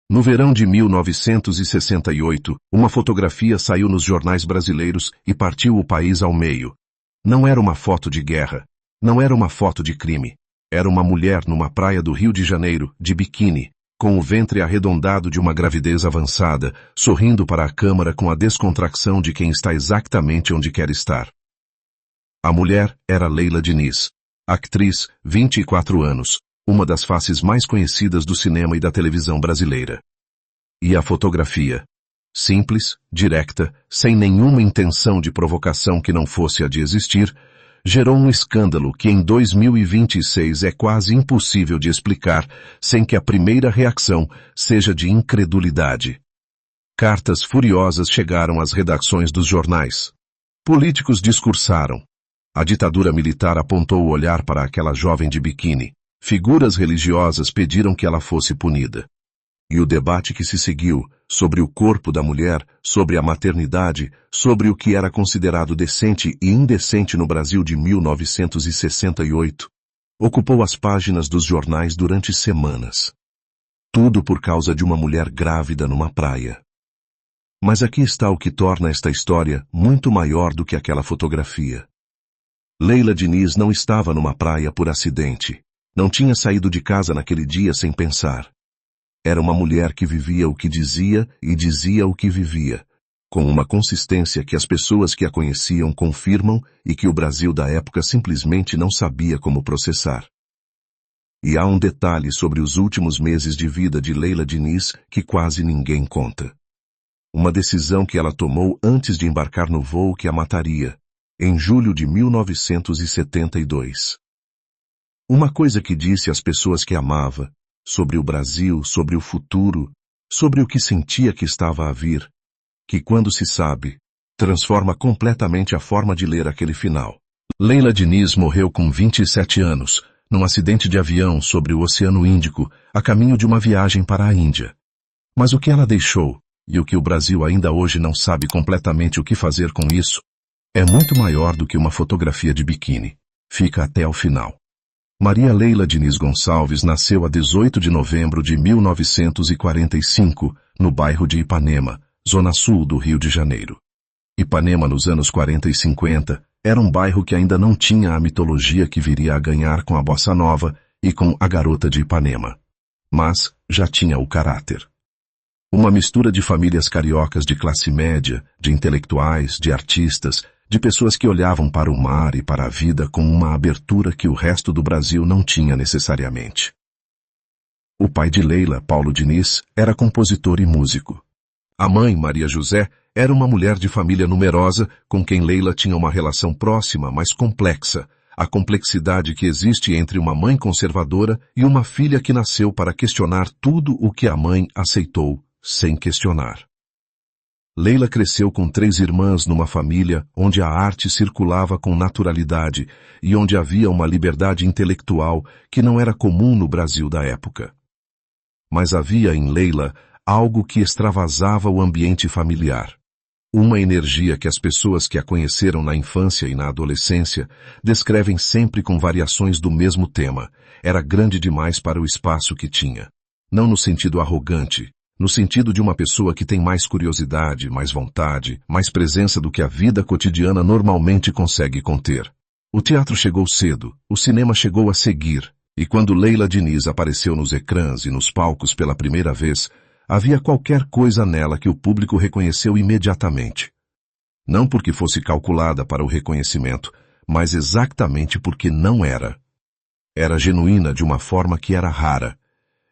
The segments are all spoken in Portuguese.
No verão de 1968, uma fotografia saiu nos jornais brasileiros e partiu o país ao meio. Não era uma foto de guerra. Não era uma foto de crime. Era uma mulher numa praia do Rio de Janeiro, de biquíni, com o ventre arredondado de uma gravidez avançada, sorrindo para a câmera com a descontração de quem está exatamente onde quer estar. A mulher era Leila Diniz, atriz, 24 anos, uma das faces mais conhecidas do cinema e da televisão brasileira. E a fotografia? Simples, direta, sem nenhuma intenção de provocação que não fosse a de existir, gerou um escândalo que em 2026 é quase impossível de explicar sem que a primeira reação seja de incredulidade. Cartas furiosas chegaram às redações dos jornais. Políticos discursaram. A ditadura militar apontou o olhar para aquela jovem de biquíni. Figuras religiosas pediram que ela fosse punida. E o debate que se seguiu sobre o corpo da mulher, sobre a maternidade, sobre o que era considerado decente e indecente no Brasil de 1968, ocupou as páginas dos jornais durante semanas. Tudo por causa de uma mulher grávida numa praia. Mas aqui está o que torna esta história muito maior do que aquela fotografia. Leila Diniz não estava numa praia por acidente. Não tinha saído de casa naquele dia sem pensar. Era uma mulher que vivia o que dizia e dizia o que vivia, com uma consistência que as pessoas que a conheciam confirmam e que o Brasil da época simplesmente não sabia como processar. E há um detalhe sobre os últimos meses de vida de Leila Diniz que quase ninguém conta. Uma decisão que ela tomou antes de embarcar no voo que a mataria, em julho de 1972. Uma coisa que disse às pessoas que amava, sobre o Brasil, sobre o futuro, sobre o que sentia que estava a vir, que quando se sabe, transforma completamente a forma de ler aquele final. Leila Diniz morreu com 27 anos, num acidente de avião sobre o Oceano Índico, a caminho de uma viagem para a Índia. Mas o que ela deixou, e o que o Brasil ainda hoje não sabe completamente o que fazer com isso, é muito maior do que uma fotografia de biquíni. Fica até ao final. Maria Leila Diniz Gonçalves nasceu a 18 de novembro de 1945, no bairro de Ipanema, zona sul do Rio de Janeiro. Ipanema, nos anos 40 e 50, era um bairro que ainda não tinha a mitologia que viria a ganhar com a Bossa Nova e com A Garota de Ipanema. Mas já tinha o caráter. Uma mistura de famílias cariocas de classe média, de intelectuais, de artistas, de pessoas que olhavam para o mar e para a vida com uma abertura que o resto do Brasil não tinha necessariamente. O pai de Leila, Paulo Diniz, era compositor e músico. A mãe, Maria José, era uma mulher de família numerosa com quem Leila tinha uma relação próxima, mas complexa, a complexidade que existe entre uma mãe conservadora e uma filha que nasceu para questionar tudo o que a mãe aceitou, sem questionar. Leila cresceu com 3 irmãs numa família onde a arte circulava com naturalidade e onde havia uma liberdade intelectual que não era comum no Brasil da época. Mas havia em Leila algo que extravasava o ambiente familiar. Uma energia que as pessoas que a conheceram na infância e na adolescência descrevem sempre com variações do mesmo tema. Era grande demais para o espaço que tinha. Não no sentido arrogante, no sentido de uma pessoa que tem mais curiosidade, mais vontade, mais presença do que a vida cotidiana normalmente consegue conter. O teatro chegou cedo, o cinema chegou a seguir, e quando Leila Diniz apareceu nos ecrãs e nos palcos pela primeira vez, havia qualquer coisa nela que o público reconheceu imediatamente. Não porque fosse calculada para o reconhecimento, mas exatamente porque não era. Era genuína de uma forma que era rara.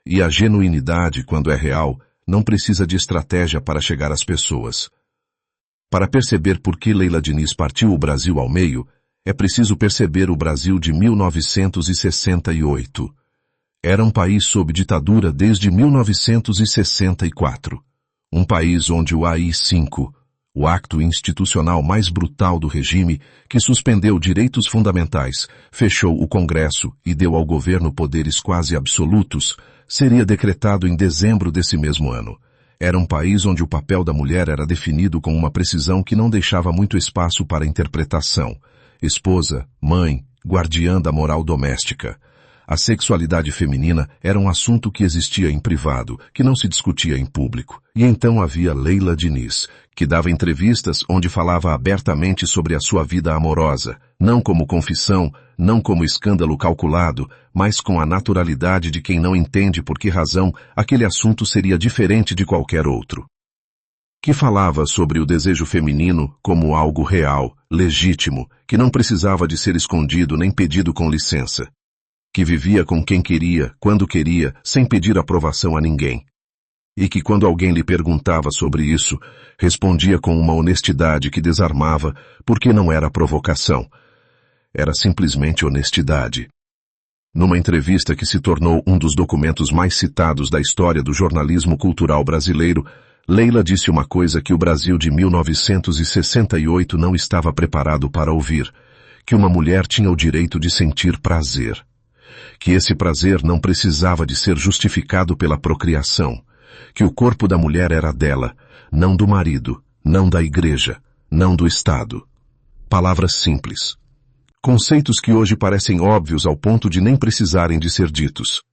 E a genuinidade, quando é real, não precisa de estratégia para chegar às pessoas. Para perceber por que Leila Diniz partiu o Brasil ao meio, é preciso perceber o Brasil de 1968. Era um país sob ditadura desde 1964. Um país onde o AI-5, o acto institucional mais brutal do regime, que suspendeu direitos fundamentais, fechou o Congresso e deu ao governo poderes quase absolutos, seria decretado em dezembro desse mesmo ano. Era um país onde o papel da mulher era definido com uma precisão que não deixava muito espaço para interpretação. Esposa, mãe, guardiã da moral doméstica. a sexualidade feminina era um assunto que existia em privado, que não se discutia em público. E então havia Leila Diniz, que dava entrevistas onde falava abertamente sobre a sua vida amorosa, não como confissão, não como escândalo calculado, mas com a naturalidade de quem não entende por que razão aquele assunto seria diferente de qualquer outro. Que falava sobre o desejo feminino como algo real, legítimo, que não precisava de ser escondido nem pedido com licença. Que vivia com quem queria, quando queria, sem pedir aprovação a ninguém. E que quando alguém lhe perguntava sobre isso, respondia com uma honestidade que desarmava, porque não era provocação. Era simplesmente honestidade. Numa entrevista que se tornou um dos documentos mais citados da história do jornalismo cultural brasileiro, Leila disse uma coisa que o Brasil de 1968 não estava preparado para ouvir, que uma mulher tinha o direito de sentir prazer. Que esse prazer não precisava de ser justificado pela procriação, que o corpo da mulher era dela, não do marido, não da igreja, não do Estado. Palavras simples. Conceitos que hoje parecem óbvios ao ponto de nem precisarem de ser ditos.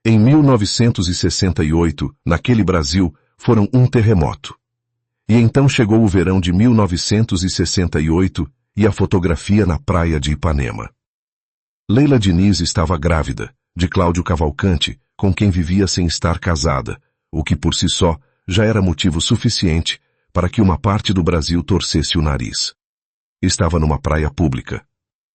Em 1968, naquele Brasil, foram um terremoto. E então chegou o verão de 1968 e a fotografia na praia de Ipanema. Leila Diniz estava grávida, de Cláudio Cavalcante, com quem vivia sem estar casada, o que por si só já era motivo suficiente para que uma parte do Brasil torcesse o nariz. Estava numa praia pública.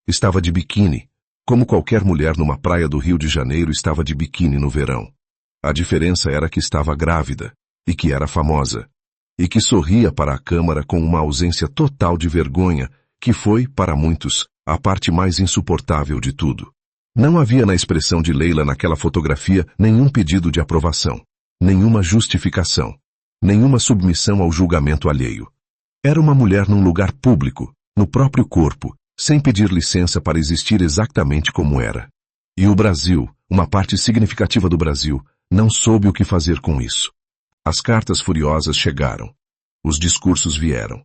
Estava de biquíni, como qualquer mulher numa praia do Rio de Janeiro estava de biquíni no verão. A diferença era que estava grávida, e que era famosa, e que sorria para a câmara com uma ausência total de vergonha, que foi, para muitos, a parte mais insuportável de tudo. Não havia na expressão de Leila naquela fotografia nenhum pedido de aprovação, nenhuma justificação, nenhuma submissão ao julgamento alheio. Era uma mulher num lugar público, no próprio corpo, sem pedir licença para existir exatamente como era. E o Brasil, uma parte significativa do Brasil, não soube o que fazer com isso. As cartas furiosas chegaram. Os discursos vieram.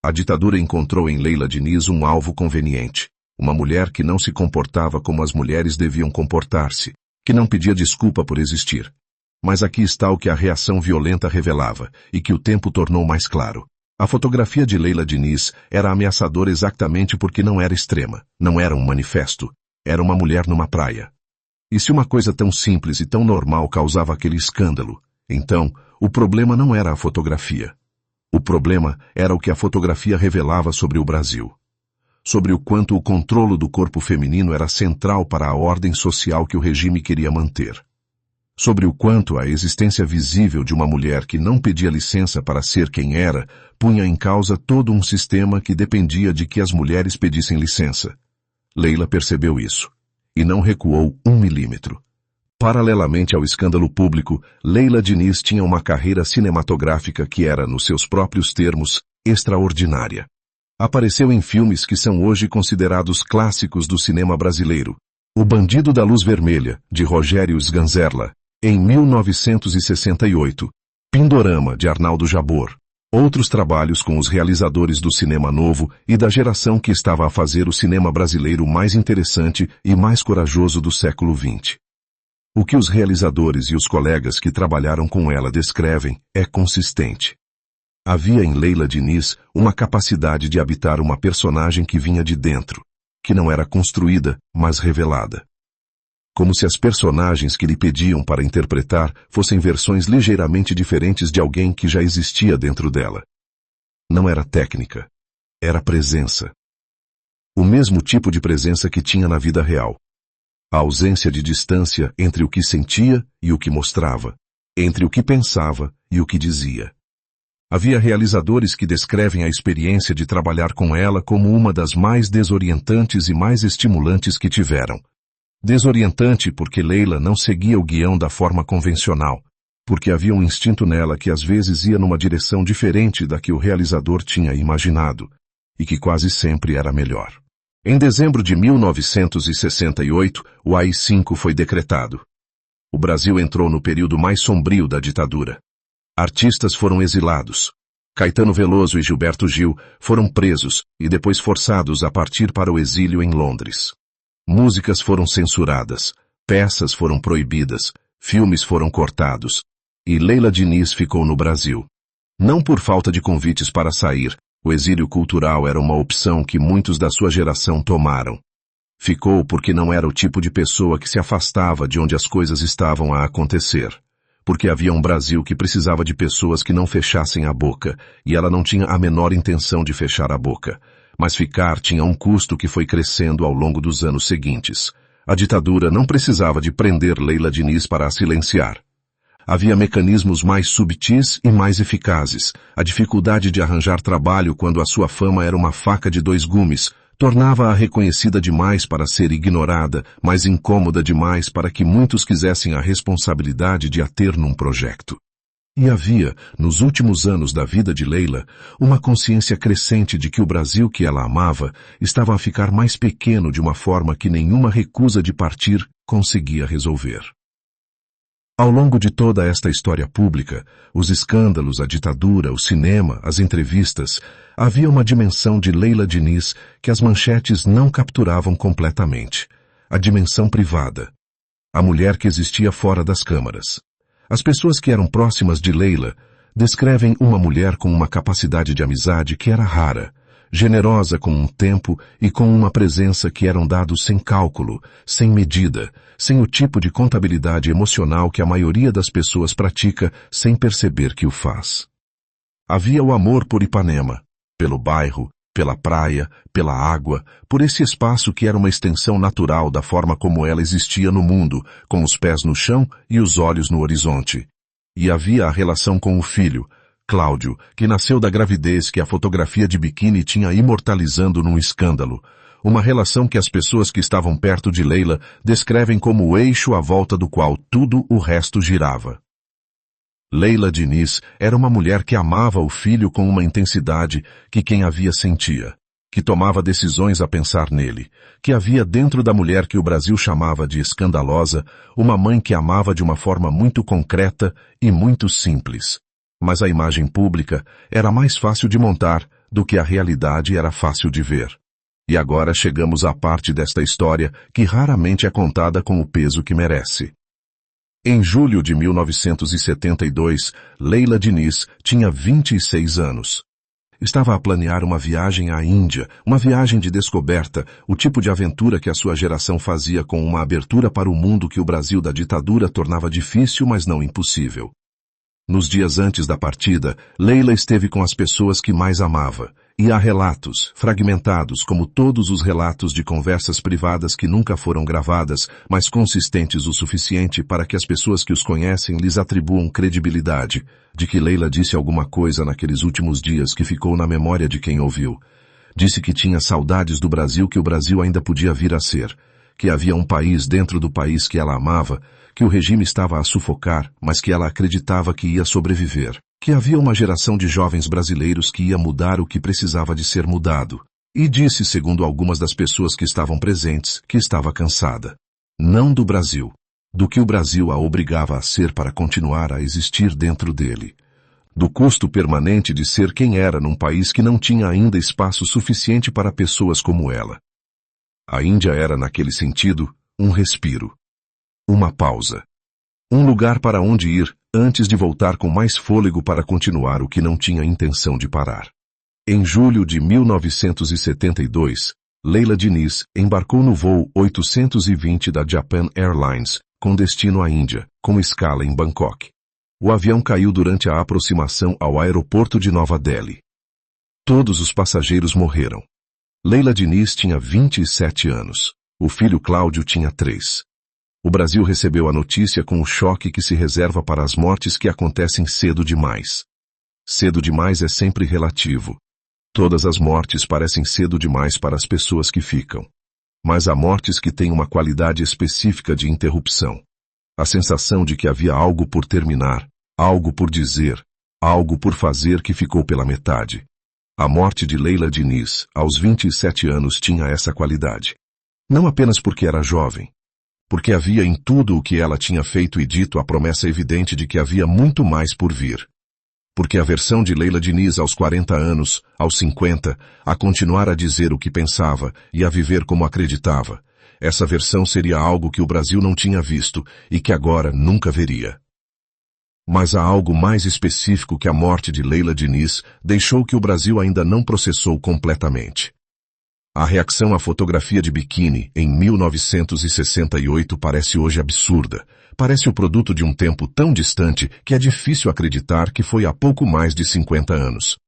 A ditadura encontrou em Leila Diniz um alvo conveniente. Uma mulher que não se comportava como as mulheres deviam comportar-se, que não pedia desculpa por existir. Mas aqui está o que a reação violenta revelava, e que o tempo tornou mais claro. A fotografia de Leila Diniz era ameaçadora exatamente porque não era extrema, não era um manifesto. Era uma mulher numa praia. E se uma coisa tão simples e tão normal causava aquele escândalo, então, o problema não era a fotografia. O problema era o que a fotografia revelava sobre o Brasil. Sobre o quanto o controle do corpo feminino era central para a ordem social que o regime queria manter. Sobre o quanto a existência visível de uma mulher que não pedia licença para ser quem era, punha em causa todo um sistema que dependia de que as mulheres pedissem licença. Leila percebeu isso. E não recuou 1 milímetro. Paralelamente ao escândalo público, Leila Diniz tinha uma carreira cinematográfica que era, nos seus próprios termos, extraordinária. Apareceu em filmes que são hoje considerados clássicos do cinema brasileiro. O Bandido da Luz Vermelha, de Rogério Sganzerla, em 1968. Pindorama, de Arnaldo Jabor. Outros trabalhos com os realizadores do cinema novo e da geração que estava a fazer o cinema brasileiro mais interessante e mais corajoso do século XX. O que os realizadores e os colegas que trabalharam com ela descrevem é consistente. Havia em Leila Diniz uma capacidade de habitar uma personagem que vinha de dentro, que não era construída, mas revelada. Como se as personagens que lhe pediam para interpretar fossem versões ligeiramente diferentes de alguém que já existia dentro dela. Não era técnica, era presença. O mesmo tipo de presença que tinha na vida real. A ausência de distância entre o que sentia e o que mostrava, entre o que pensava e o que dizia. Havia realizadores que descrevem a experiência de trabalhar com ela como uma das mais desorientantes e mais estimulantes que tiveram. Desorientante porque Leila não seguia o guião da forma convencional, porque havia um instinto nela que às vezes ia numa direção diferente da que o realizador tinha imaginado, e que quase sempre era melhor. Em dezembro de 1968, o AI-5 foi decretado. O Brasil entrou no período mais sombrio da ditadura. Artistas foram exilados. Caetano Veloso e Gilberto Gil foram presos e depois forçados a partir para o exílio em Londres. Músicas foram censuradas. peças foram proibidas, filmes foram cortados. E Leila Diniz ficou no Brasil. Não por falta de convites para sair, o exílio cultural era uma opção que muitos da sua geração tomaram. Ficou porque não era o tipo de pessoa que se afastava de onde as coisas estavam a acontecer. Porque havia um Brasil que precisava de pessoas que não fechassem a boca, e ela não tinha a menor intenção de fechar a boca. Mas ficar tinha um custo que foi crescendo ao longo dos anos seguintes. A ditadura não precisava de prender Leila Diniz para a silenciar. Havia mecanismos mais subtis e mais eficazes. A dificuldade de arranjar trabalho quando a sua fama era uma faca de dois gumes tornava-a reconhecida demais para ser ignorada, mas incômoda demais para que muitos quisessem a responsabilidade de a ter num projeto. E havia, nos últimos anos da vida de Leila, uma consciência crescente de que o Brasil que ela amava estava a ficar mais pequeno de uma forma que nenhuma recusa de partir conseguia resolver. Ao longo de toda esta história pública, os escândalos, a ditadura, o cinema, as entrevistas, havia uma dimensão de Leila Diniz que as manchetes não capturavam completamente. A dimensão privada. A mulher que existia fora das câmaras. As pessoas que eram próximas de Leila descrevem uma mulher com uma capacidade de amizade que era rara, generosa com um tempo e com uma presença que eram dados sem cálculo, sem medida, sem o tipo de contabilidade emocional que a maioria das pessoas pratica sem perceber que o faz. Havia o amor por Ipanema, pelo bairro, pela praia, pela água, por esse espaço que era uma extensão natural da forma como ela existia no mundo, com os pés no chão e os olhos no horizonte. E havia a relação com o filho, Cláudio, que nasceu da gravidez que a fotografia de biquíni tinha imortalizando num escândalo. Uma relação que as pessoas que estavam perto de Leila descrevem como o eixo à volta do qual tudo o resto girava. Leila Diniz era uma mulher que amava o filho com uma intensidade que quem a via sentia, que tomava decisões a pensar nele, que havia dentro da mulher que o Brasil chamava de escandalosa, uma mãe que amava de uma forma muito concreta e muito simples. Mas a imagem pública era mais fácil de montar do que a realidade era fácil de ver. E agora chegamos à parte desta história que raramente é contada com o peso que merece. Em julho de 1972, Leila Diniz tinha 26 anos. Estava a planear uma viagem à Índia, uma viagem de descoberta, o tipo de aventura que a sua geração fazia com uma abertura para o mundo que o Brasil da ditadura tornava difícil, mas não impossível. Nos dias antes da partida, Leila esteve com as pessoas que mais amava, e há relatos, fragmentados como todos os relatos de conversas privadas que nunca foram gravadas, mas consistentes o suficiente para que as pessoas que os conhecem lhes atribuam credibilidade, de que Leila disse alguma coisa naqueles últimos dias que ficou na memória de quem ouviu. Disse que tinha saudades do Brasil que o Brasil ainda podia vir a ser, que havia um país dentro do país que ela amava, que o regime estava a sufocar, mas que ela acreditava que ia sobreviver, que havia uma geração de jovens brasileiros que ia mudar o que precisava de ser mudado. E disse, segundo algumas das pessoas que estavam presentes, que estava cansada. Não do Brasil, do que o Brasil a obrigava a ser para continuar a existir dentro dele. Do custo permanente de ser quem era num país que não tinha ainda espaço suficiente para pessoas como ela. A Índia era, naquele sentido, um respiro. Uma pausa. Um lugar para onde ir, antes de voltar com mais fôlego para continuar o que não tinha intenção de parar. Em julho de 1972, Leila Diniz embarcou no voo 820 da Japan Airlines, com destino à Índia, com escala em Bangkok. O avião caiu durante a aproximação ao aeroporto de Nova Delhi. Todos os passageiros morreram. Leila Diniz tinha 27 anos. O filho Cláudio tinha 3. O Brasil recebeu a notícia com o choque que se reserva para as mortes que acontecem cedo demais. Cedo demais é sempre relativo. Todas as mortes parecem cedo demais para as pessoas que ficam. Mas há mortes que têm uma qualidade específica de interrupção. A sensação de que havia algo por terminar, algo por dizer, algo por fazer que ficou pela metade. A morte de Leila Diniz, aos 27 anos, tinha essa qualidade. Não apenas porque era jovem, porque havia em tudo o que ela tinha feito e dito a promessa evidente de que havia muito mais por vir. Porque a versão de Leila Diniz aos 40 anos, aos 50, a continuar a dizer o que pensava e a viver como acreditava, essa versão seria algo que o Brasil não tinha visto e que agora nunca veria. Mas há algo mais específico que a morte de Leila Diniz deixou que o Brasil ainda não processou completamente. A reação à fotografia de biquíni em 1968 parece hoje absurda. Parece o produto de um tempo tão distante que é difícil acreditar que foi há pouco mais de 50 anos.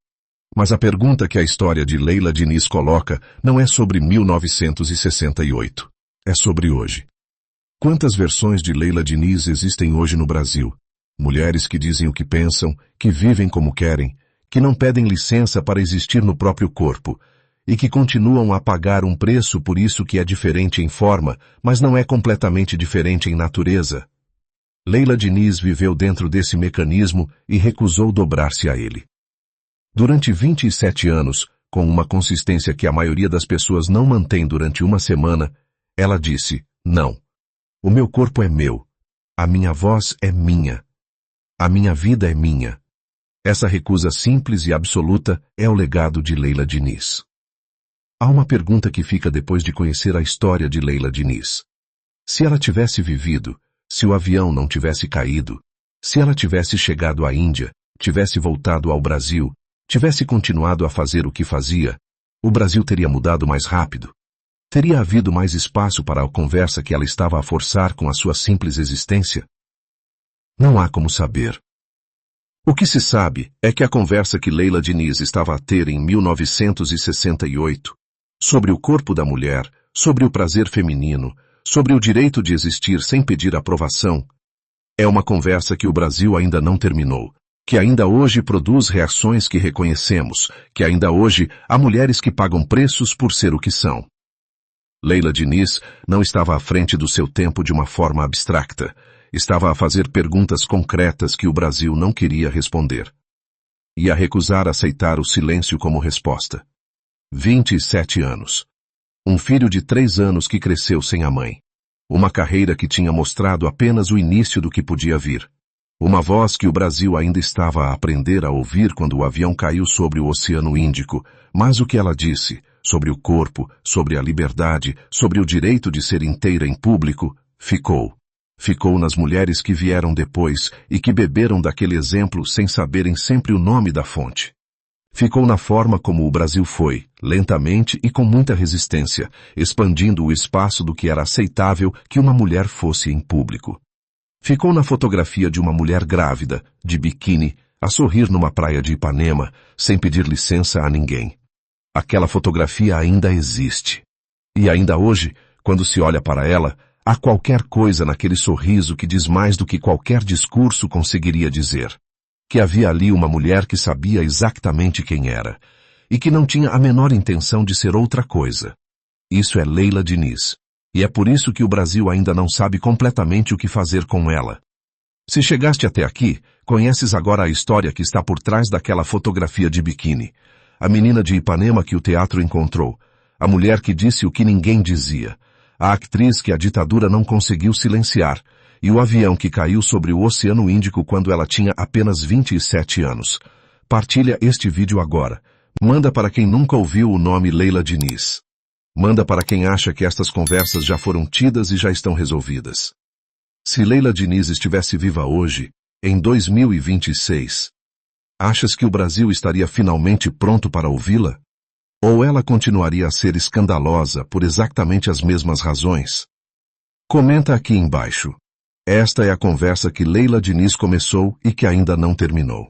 Mas a pergunta que a história de Leila Diniz coloca não é sobre 1968. É sobre hoje. Quantas versões de Leila Diniz existem hoje no Brasil? Mulheres que dizem o que pensam, que vivem como querem, que não pedem licença para existir no próprio corpo, e que continuam a pagar um preço por isso que é diferente em forma, mas não é completamente diferente em natureza. Leila Diniz viveu dentro desse mecanismo e recusou dobrar-se a ele. Durante 27 anos, com uma consistência que a maioria das pessoas não mantém durante uma semana, ela disse, não. O meu corpo é meu. A minha voz é minha. A minha vida é minha. Essa recusa simples e absoluta é o legado de Leila Diniz. Há uma pergunta que fica depois de conhecer a história de Leila Diniz. Se ela tivesse vivido, se o avião não tivesse caído, se ela tivesse chegado à Índia, tivesse voltado ao Brasil, tivesse continuado a fazer o que fazia, o Brasil teria mudado mais rápido. Teria havido mais espaço para a conversa que ela estava a forçar com a sua simples existência? Não há como saber. O que se sabe é que a conversa que Leila Diniz estava a ter em 1968, sobre o corpo da mulher, sobre o prazer feminino, sobre o direito de existir sem pedir aprovação, é uma conversa que o Brasil ainda não terminou, que ainda hoje produz reações que reconhecemos, que ainda hoje há mulheres que pagam preços por ser o que são. Leila Diniz não estava à frente do seu tempo de uma forma abstracta, estava a fazer perguntas concretas que o Brasil não queria responder. E a recusar aceitar o silêncio como resposta. 27 anos. Um filho de 3 anos que cresceu sem a mãe. Uma carreira que tinha mostrado apenas o início do que podia vir. Uma voz que o Brasil ainda estava a aprender a ouvir quando o avião caiu sobre o Oceano Índico, mas o que ela disse, sobre o corpo, sobre a liberdade, sobre o direito de ser inteira em público, ficou. Ficou nas mulheres que vieram depois e que beberam daquele exemplo sem saberem sempre o nome da fonte. Ficou na forma como o Brasil foi, lentamente e com muita resistência, expandindo o espaço do que era aceitável que uma mulher fosse em público. Ficou na fotografia de uma mulher grávida, de biquíni, a sorrir numa praia de Ipanema, sem pedir licença a ninguém. Aquela fotografia ainda existe. E ainda hoje, quando se olha para ela, há qualquer coisa naquele sorriso que diz mais do que qualquer discurso conseguiria dizer. Que havia ali uma mulher que sabia exatamente quem era, e que não tinha a menor intenção de ser outra coisa. Isso é Leila Diniz. E é por isso que o Brasil ainda não sabe completamente o que fazer com ela. Se chegaste até aqui, conheces agora a história que está por trás daquela fotografia de biquíni. A menina de Ipanema que o teatro encontrou. A mulher que disse o que ninguém dizia. A atriz que a ditadura não conseguiu silenciar. E o avião que caiu sobre o Oceano Índico quando ela tinha apenas 27 anos. Partilha este vídeo agora. Manda para quem nunca ouviu o nome Leila Diniz. Manda para quem acha que estas conversas já foram tidas e já estão resolvidas. Se Leila Diniz estivesse viva hoje, em 2026, achas que o Brasil estaria finalmente pronto para ouvi-la? Ou ela continuaria a ser escandalosa por exatamente as mesmas razões? Comenta aqui embaixo. Esta é a conversa que Leila Diniz começou e que ainda não terminou.